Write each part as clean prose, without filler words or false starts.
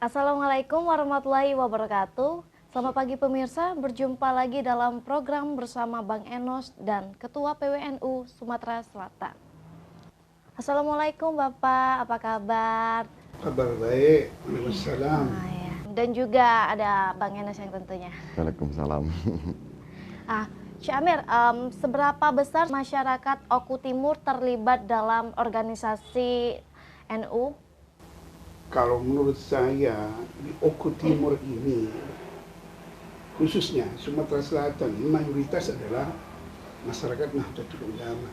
Assalamualaikum warahmatullahi wabarakatuh. Selamat pagi pemirsa, berjumpa lagi dalam program bersama Bang Enos dan Ketua PWNU Sumatera Selatan. Assalamualaikum Bapak, apa kabar? Kabar baik, waalaikumsalam. Ya. Dan juga ada Bang Enos yang tentunya. Waalaikumsalam. Syekh Amir, seberapa besar masyarakat Oku Timur terlibat dalam organisasi NU? Kalau menurut saya di Oku Timur ini, khususnya Sumatera Selatan, mayoritas adalah masyarakat Nahdlatul Ulama.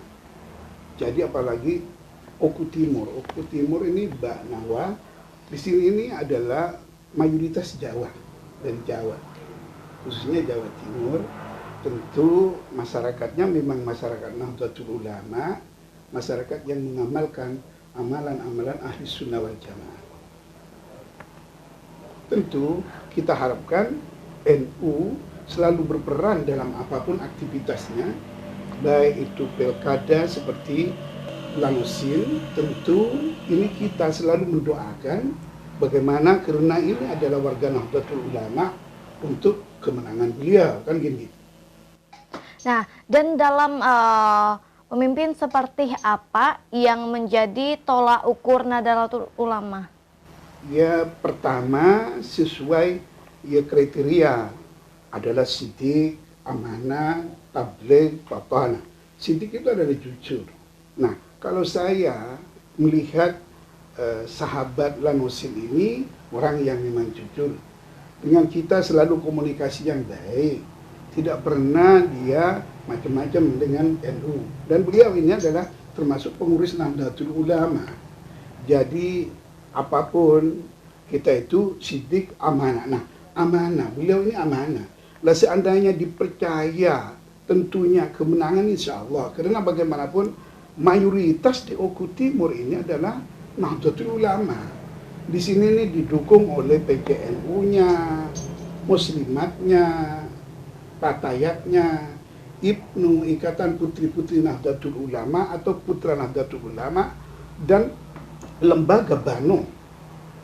Jadi apalagi Oku Timur ini Mbak Nawa, di sini ini adalah mayoritas Jawa dan Jawa, khususnya Jawa Timur. Tentu masyarakatnya memang masyarakat Nahdlatul Ulama, masyarakat yang mengamalkan amalan-amalan ahli sunnah wal jamaah. Tentu kita harapkan NU selalu berperan dalam apapun aktivitasnya, baik itu pilkada seperti Lanusin. Tentu ini kita selalu mendoakan bagaimana, karena ini adalah warga Nahdlatul Ulama, untuk kemenangan beliau, kan gini. Nah, dan dalam pemimpin seperti apa yang menjadi tolak ukur Nahdlatul Ulama? Ya, pertama sesuai kriteria adalah sidik, amanah, tabligh, batanah. Sidik itu adalah jujur. Nah, kalau saya melihat sahabat Lanusin ini orang yang memang jujur, dengan kita selalu komunikasi yang baik, tidak pernah dia macam-macam dengan NU. Dan beliau ini adalah termasuk pengurus Nahdlatul Ulama. Jadi apapun kita itu sidik, amanah. Nah, amanah, beliau ini amanah. Lah seandainya dipercaya, tentunya kemenangan insya Allah. Karena bagaimanapun mayoritas di Oku Timur ini adalah Nahdlatul Ulama. Di sini ini didukung oleh PCNU-nya, Muslimatnya, Patayatnya, Ibnu, Ikatan Putri-Putri Nahdlatul Ulama atau Putra Nahdlatul Ulama, dan Lembaga Banu.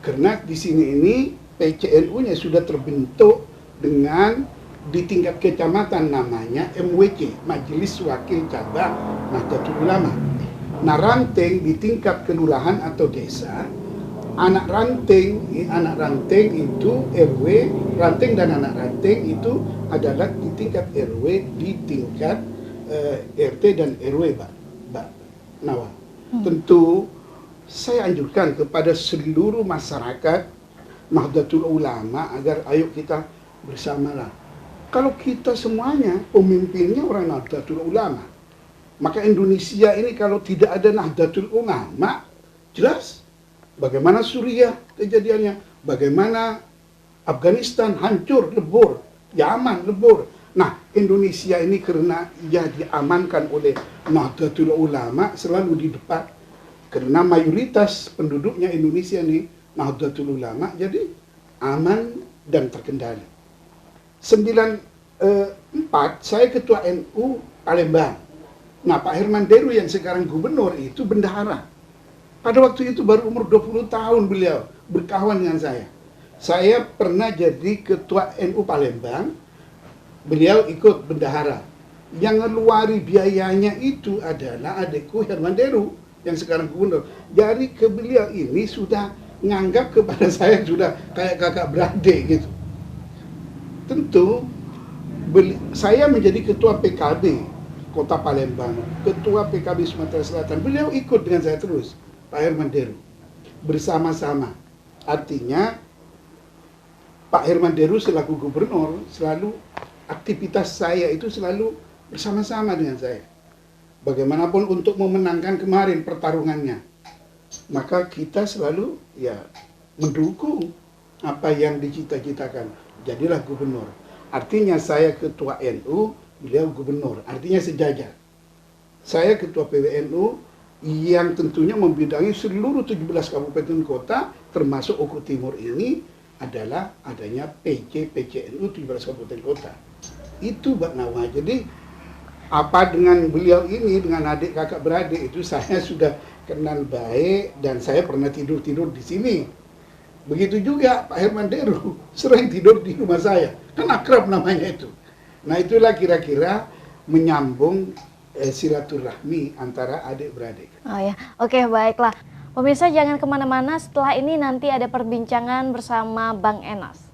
Karena di sini ini PCNU-nya sudah terbentuk dengan di tingkat kecamatan namanya MWC, Majelis Wakil Cabang Nahdlatul Ulama. Nah, ranting di tingkat kelurahan atau desa, anak ranting itu RW, ranting dan anak ranting itu adalah di tingkat RW, di tingkat RT dan RW, Mbak Nawa. Tentu saya anjurkan kepada seluruh masyarakat Nahdlatul Ulama agar ayo kita bersamalah. Kalau kita semuanya pemimpinnya orang Nahdlatul Ulama, maka Indonesia ini kalau tidak ada Nahdlatul Ulama, jelas bagaimana Suriah kejadiannya, bagaimana Afghanistan hancur, lebur, Yaman lebur. Nah, Indonesia ini karena ia diamankan oleh Nahdlatul Ulama selalu di depan. Karena mayoritas penduduknya Indonesia ini Nahdlatul Ulama, jadi aman dan terkendali. 94 saya ketua NU Palembang. Nah, Pak Herman Deru yang sekarang gubernur itu bendahara. Pada waktu itu baru umur 20 tahun beliau berkawan dengan saya. Saya pernah jadi ketua NU Palembang, beliau ikut bendahara. Yang ngeluari biayanya itu adalah adikku Herman Deru yang sekarang gubernur. Jadi ke beliau ini sudah nganggap kepada saya sudah kayak kakak beradik gitu. Tentu saya menjadi ketua PKB Kota Palembang, ketua PKB Sumatera Selatan. Beliau ikut dengan saya terus, Pak Herman Deru, bersama-sama. Artinya Pak Herman Deru selaku gubernur selalu aktivitas saya itu selalu bersama-sama dengan saya. Bagaimanapun untuk memenangkan kemarin pertarungannya, maka kita selalu mendukung apa yang dicita-citakan. Jadilah gubernur. Artinya saya ketua NU, beliau gubernur. Artinya sejajar. Saya ketua PWNU yang tentunya membidangi seluruh 17 kabupaten kota, termasuk Oku Timur ini adalah adanya PCNU 17 kabupaten kota. Itu Mbak Nawa. Jadi apa dengan beliau ini, dengan adik kakak beradik itu saya sudah kenal baik, dan saya pernah tidur di sini Begitu juga Pak Herman Deru sering tidur di rumah saya, kan akrab namanya itu. Nah itulah kira-kira menyambung silaturahmi antara adik-beradik. Oh ya, oke baiklah. Pemirsa jangan kemana-mana, setelah ini nanti ada perbincangan bersama Bang Enos.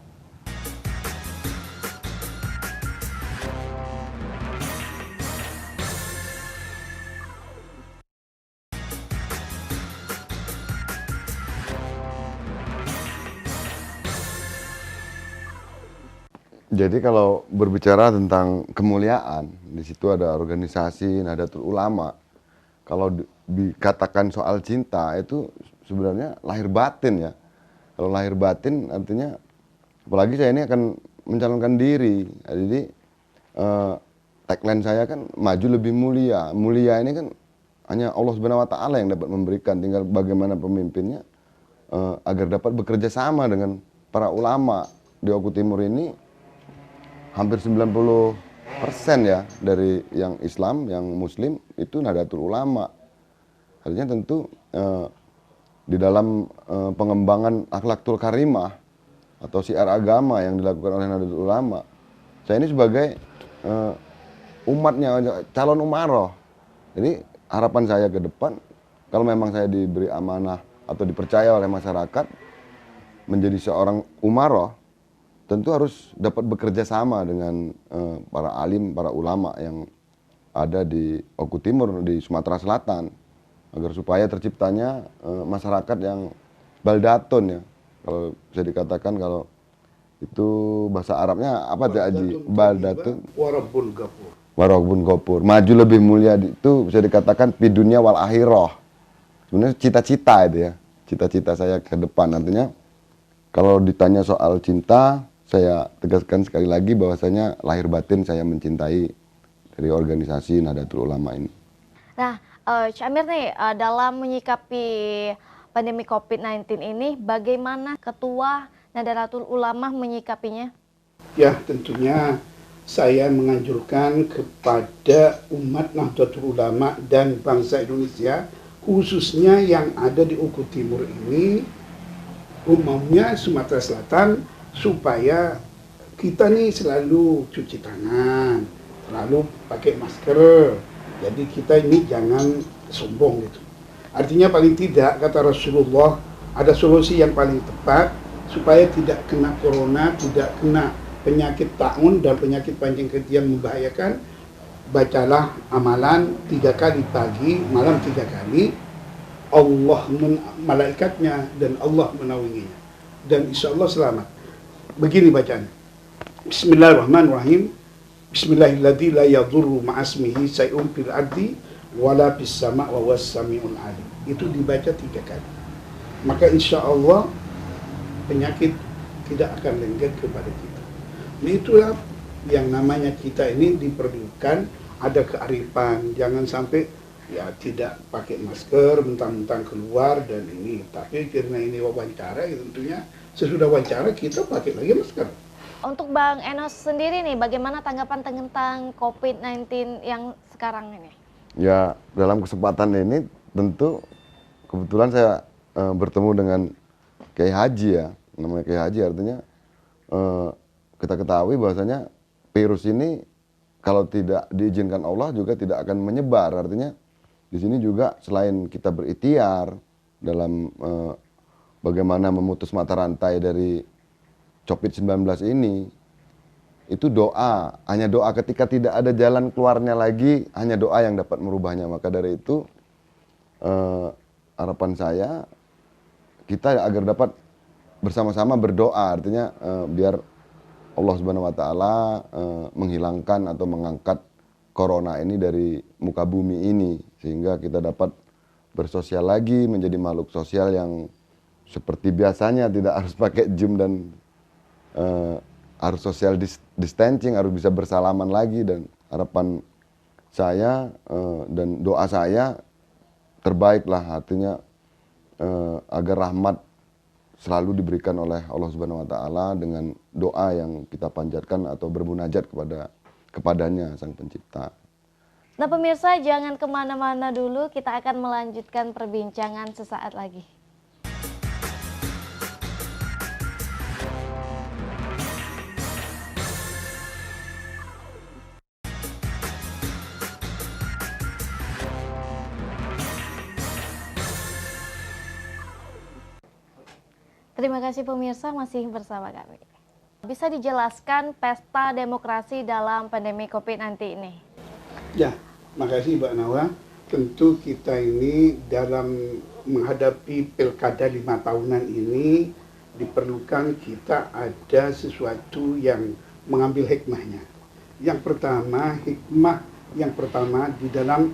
Jadi kalau berbicara tentang kemuliaan, di situ ada organisasi Nahdlatul Ulama. Kalau dikatakan soal cinta itu sebenarnya lahir batin ya. Kalau lahir batin artinya, apalagi saya ini akan mencalonkan diri. Jadi tagline saya kan maju lebih mulia. Mulia ini kan hanya Allah Subhanahu Wa Taala yang dapat memberikan. Tinggal bagaimana pemimpinnya agar dapat bekerja sama dengan para ulama di Oku Timur ini. Hampir 90% ya dari yang Islam, yang Muslim itu Nahdlatul Ulama. Artinya tentu di dalam pengembangan akhlakul karimah atau syiar agama yang dilakukan oleh Nahdlatul Ulama, saya ini sebagai umatnya, calon umaroh. Jadi harapan saya ke depan, kalau memang saya diberi amanah atau dipercaya oleh masyarakat menjadi seorang umaroh, tentu harus dapat bekerja sama dengan para alim, para ulama yang ada di Oku Timur, di Sumatera Selatan, agar supaya terciptanya masyarakat yang baldatun ya. Kalau bisa dikatakan kalau itu bahasa Arabnya apa tuh Haji? Baldatun. Warabun Gapur. Warabun Gapur. Maju lebih mulia itu bisa dikatakan di dunia wal akhirah. Sebenarnya cita-cita itu ya. Cita-cita saya ke depan nantinya. Kalau ditanya soal cinta, saya tegaskan sekali lagi bahwasanya lahir batin saya mencintai dari organisasi Nahdlatul Ulama ini. Nah, Cak Amir nih, dalam menyikapi pandemi COVID-19 ini, bagaimana Ketua Nahdlatul Ulama menyikapinya? Ya, tentunya saya menganjurkan kepada umat Nahdlatul Ulama dan bangsa Indonesia, khususnya yang ada di Oku Timur ini, umumnya Sumatera Selatan, supaya kita nih selalu cuci tangan, selalu pakai masker. Jadi kita ini jangan sombong gitu. Artinya paling tidak, kata Rasulullah, ada solusi yang paling tepat supaya tidak kena corona, tidak kena penyakit taun dan penyakit pancing ketiak yang membahayakan. Bacalah amalan 3 kali pagi, malam 3 kali. Allah malaikatnya dan Allah menaunginya. Dan insya Allah selamat. Begini bacaan. Bismillahirrahmanirrahim. Bismillahilladzi la yadurru ma'asmihi syai'un fil ardi wala fis sama' wa huwas samiul alim. Itu dibaca 3 kali. Maka insya Allah penyakit tidak akan lengket kepada kita. Nah, itulah yang namanya kita ini diperlukan ada kearifan. Jangan sampai ya tidak pakai masker mentang-mentang keluar dan ini. Tapi karena ini wawancara ya tentunya sesudah wawancara kita pakai lagi masker. Untuk Bang Enos sendiri nih, bagaimana tanggapan tentang COVID-19 yang sekarang ini? Ya, dalam kesempatan ini tentu kebetulan saya bertemu dengan Kiai Haji ya. Namanya Kiai Haji artinya kita ketahui bahwasanya virus ini kalau tidak diizinkan Allah juga tidak akan menyebar. Artinya di sini juga selain kita berikhtiar dalam bagaimana memutus mata rantai dari COVID-19 ini, itu doa, hanya doa. Ketika tidak ada jalan keluarnya lagi, hanya doa yang dapat merubahnya. Maka dari itu harapan saya kita agar dapat bersama-sama berdoa, artinya biar Allah Subhanahu Wa Taala menghilangkan atau mengangkat corona ini dari muka bumi ini, sehingga kita dapat bersosial lagi, menjadi makhluk sosial yang seperti biasanya, tidak harus pakai Zoom dan harus social distancing, harus bisa bersalaman lagi. Dan harapan saya dan doa saya terbaiklah, artinya agar rahmat selalu diberikan oleh Allah Subhanahu Wa Taala dengan doa yang kita panjatkan atau bermunajat kepadanya Sang Pencipta. Nah pemirsa, jangan kemana-mana dulu, kita akan melanjutkan perbincangan sesaat lagi. Terima kasih pemirsa masih bersama kami. Bisa dijelaskan pesta demokrasi dalam pandemi COVID-19 ini? Ya, makasih Mbak Nawa. Tentu kita ini dalam menghadapi pilkada 5 tahunan ini diperlukan kita ada sesuatu yang mengambil hikmahnya. Yang pertama, hikmah yang pertama di dalam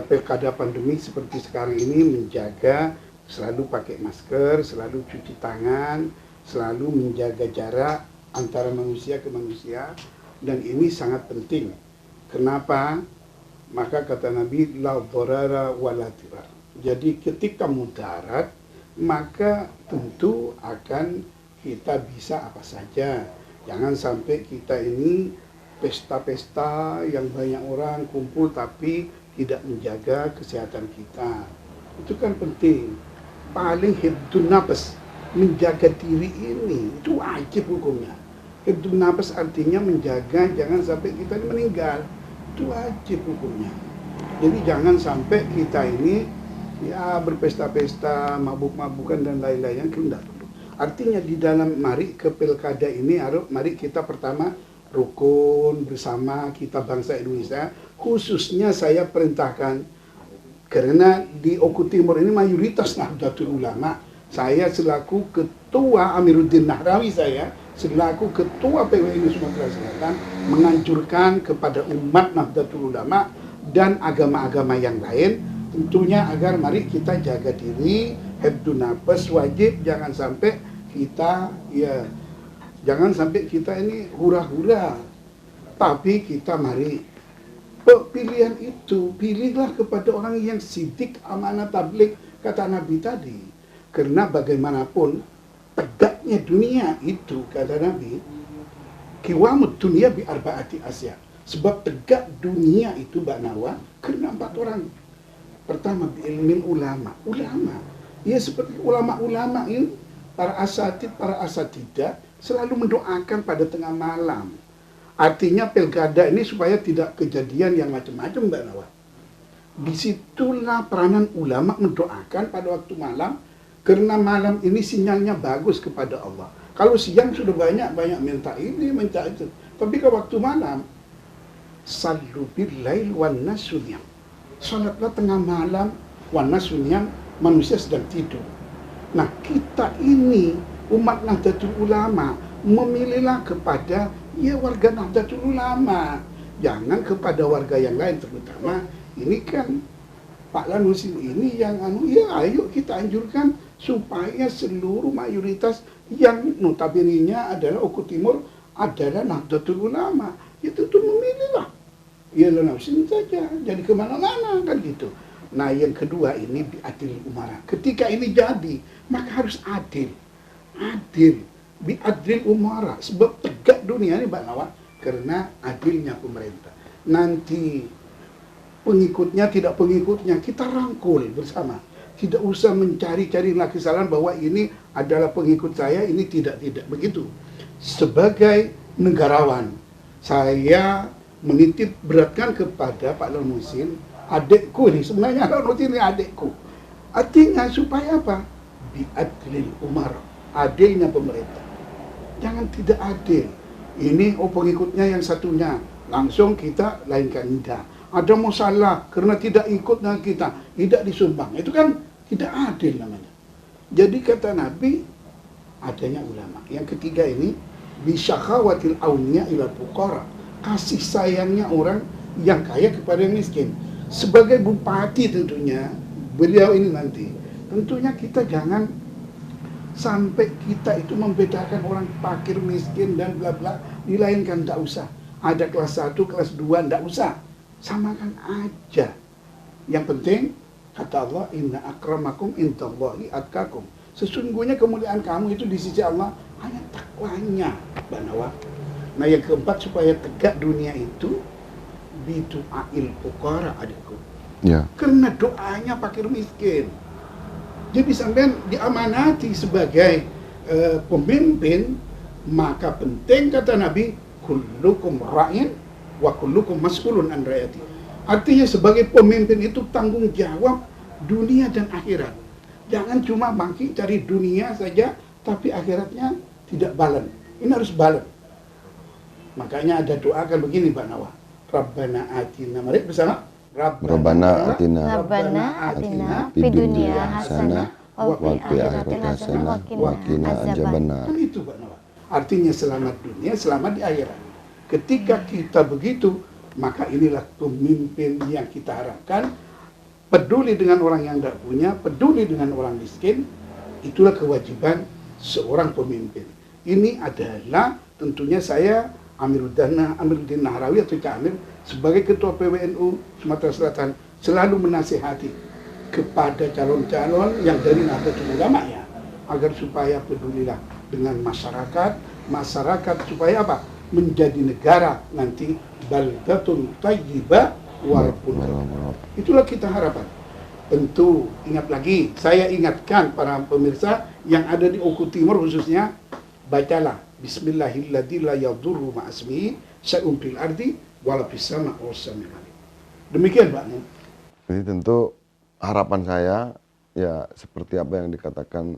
pilkada pandemi seperti sekarang ini menjaga selalu pakai masker, selalu cuci tangan, selalu menjaga jarak antara manusia ke manusia, dan ini sangat penting. Kenapa? Maka kata Nabi, la dharara wa la dirar. Jadi ketika mudarat, maka tentu akan kita bisa apa saja. Jangan sampai kita ini pesta-pesta yang banyak orang kumpul tapi tidak menjaga kesehatan kita. Itu kan penting. Paling hibdun nafas, menjaga diri ini, itu wajib hukumnya. Hibdun nafas artinya menjaga jangan sampai kita ini meninggal. Itu wajib hukumnya. Jadi jangan sampai kita ini ya berpesta-pesta, mabuk-mabukan dan lain-lain, tidak perlu. Artinya di dalam mari ke pilkada ini, mari kita pertama rukun bersama kita bangsa Indonesia. Khususnya saya perintahkan, karena di Oku Timur ini mayoritas Nahdlatul Ulama. Saya selaku Ketua Amiruddin Nahrawi, saya selaku Ketua PWNU Sumatera Selatan menganjurkan kepada umat Nahdlatul Ulama dan agama-agama yang lain tentunya agar mari kita jaga diri, hibdun nafas wajib, jangan sampai kita ini hura-hura, tapi kita mari pilihan itu pilihlah kepada orang yang sidik, amanah, tabligh, kata Nabi tadi. Karena bagaimanapun tegaknya dunia itu, kata Nabi, kiwamut dunia bi arbaati asya. Sebab tegak dunia itu Mbak Nawa karena 4 orang. Pertama bi ilmin ulama. Ya seperti ulama-ulama ini, para asatid, para asatidah selalu mendoakan pada tengah malam. Artinya pilkada ini supaya tidak kejadian yang macam-macam Mbak Nawa. Disitulah peranan ulama mendoakan pada waktu malam, karena malam ini sinyalnya bagus kepada Allah. Kalau siang sudah banyak minta ini, minta itu. Tapi kalau waktu malam, sallu billail wan nasunyam. Salatlah tengah malam, wan nasunyam, manusia sedang tidur. Nah, kita ini umat Nahdlatul Ulama memilihlah kepada warga Nahdlatul Ulama, jangan kepada warga yang lain, terutama ini kan Pak Lanusin ini yang ayo kita anjurkan supaya seluruh mayoritas yang notabene-nya adalah Oku Timur adalah Nahdlatul Ulama, itu tuh memilihlah Lanusin saja, jadi kemana-mana kan gitu. Nah yang kedua ini biadil umara, ketika ini jadi maka harus adil biadil umara, sebab tegak dunia ini Mbak Nawa karena adilnya pemerintah. Nanti pengikutnya tidak pengikutnya kita rangkul bersama, tidak usah mencari-cari lagi kesalahan bahwa ini adalah pengikut saya, ini tidak begitu. Sebagai negarawan saya menitip beratkan kepada Pak Lanusin, adikku ini sebenarnya Lanusin ini adikku. Artinya supaya apa? Biadil umara, adilnya pemerintah. Jangan tidak adil. Ini pengikutnya yang satunya, langsung kita lainkan. Tidak. Ada masalah karena tidak ikut dengan kita, tidak disumbang. Itu kan tidak adil namanya. Jadi kata Nabi, adanya ulama. Yang ketiga ini, bisyakhawatil awniya ila fuqara. Kasih sayangnya orang yang kaya kepada yang miskin. Sebagai bupati tentunya, beliau ini nanti, tentunya kita jangan sampai kita itu membedakan orang fakir, miskin, dan bla bla, dilainkan, tidak usah. Ada kelas 1, kelas 2, tidak usah. Samakan aja. Yang penting, kata Allah, inna akramakum indallahi atqakum. Sesungguhnya kemuliaan kamu itu di sisi Allah hanya takwanya, Mbak Nawa. Nah yang keempat, supaya tegak dunia itu, bidu'ail fuqara adikku. Ya. Karena doanya fakir miskin. Jadi sampai diamanati sebagai pemimpin, maka penting kata Nabi, kullukum ra'in wa kullukum mas'ulun an ra'yati. Artinya sebagai pemimpin itu tanggung jawab dunia dan akhirat. Jangan cuma bangkit cari dunia saja, tapi akhiratnya tidak balen. Ini harus balen. Makanya ada doa kan begini Pak Nawa. Rabbana atina, mari bersama. Rabbana atina Rabbana atina fid dunya hasanah wa fil akhirati hasanah wa qina adzabannar. Kan itu Pak Nawa. Artinya selamat dunia, selamat di akhirat. Ketika kita begitu, maka inilah pemimpin yang kita harapkan. Peduli dengan orang yang tidak punya, peduli dengan orang miskin, itulah kewajiban seorang pemimpin. Ini adalah tentunya saya Amiruddin Nahrawi atau Cak Amir sebagai Ketua PWNU Sumatera Selatan selalu menasihati kepada calon-calon yang dari Nahdlatul Ulama ya, agar supaya pedulilah dengan masyarakat supaya apa? Menjadi negara nanti baldatun thayyibah walaupun itulah kita harapkan. Tentu ingat lagi, saya ingatkan para pemirsa yang ada di Oku Timur khususnya, bacalah Bismillahilladzi la yadurru ma'asmihi syai'un fil ardi wala fis sama' was-sami'ul alim. Demikian Pak. Jadi tentu harapan saya ya seperti apa yang dikatakan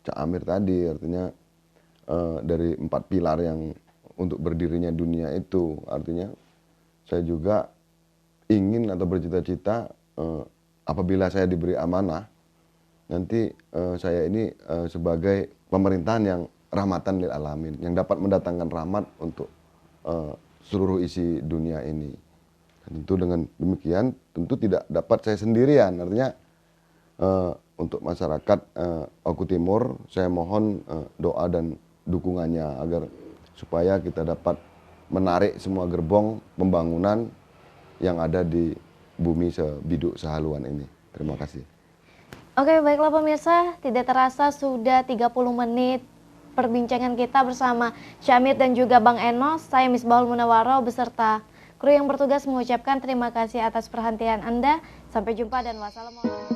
Cak Amir tadi, artinya dari 4 pilar yang untuk berdirinya dunia itu, artinya saya juga ingin atau bercita-cita apabila saya diberi amanah, nanti saya ini sebagai pemerintahan yang rahmatan lil alamin, yang dapat mendatangkan rahmat untuk seluruh isi dunia ini. Dan tentu dengan demikian, tentu tidak dapat saya sendirian, artinya untuk masyarakat Oku Timur, saya mohon doa dan dukungannya agar supaya kita dapat menarik semua gerbong pembangunan yang ada di bumi sebiduk sehaluan ini. Terima kasih. Oke, baiklah pemirsa, tidak terasa sudah 30 menit perbincangan kita bersama Syamir dan juga Bang Enos. Saya Misbahul Munawwaroh beserta kru yang bertugas mengucapkan terima kasih atas perhatian Anda. Sampai jumpa dan wassalamualaikum.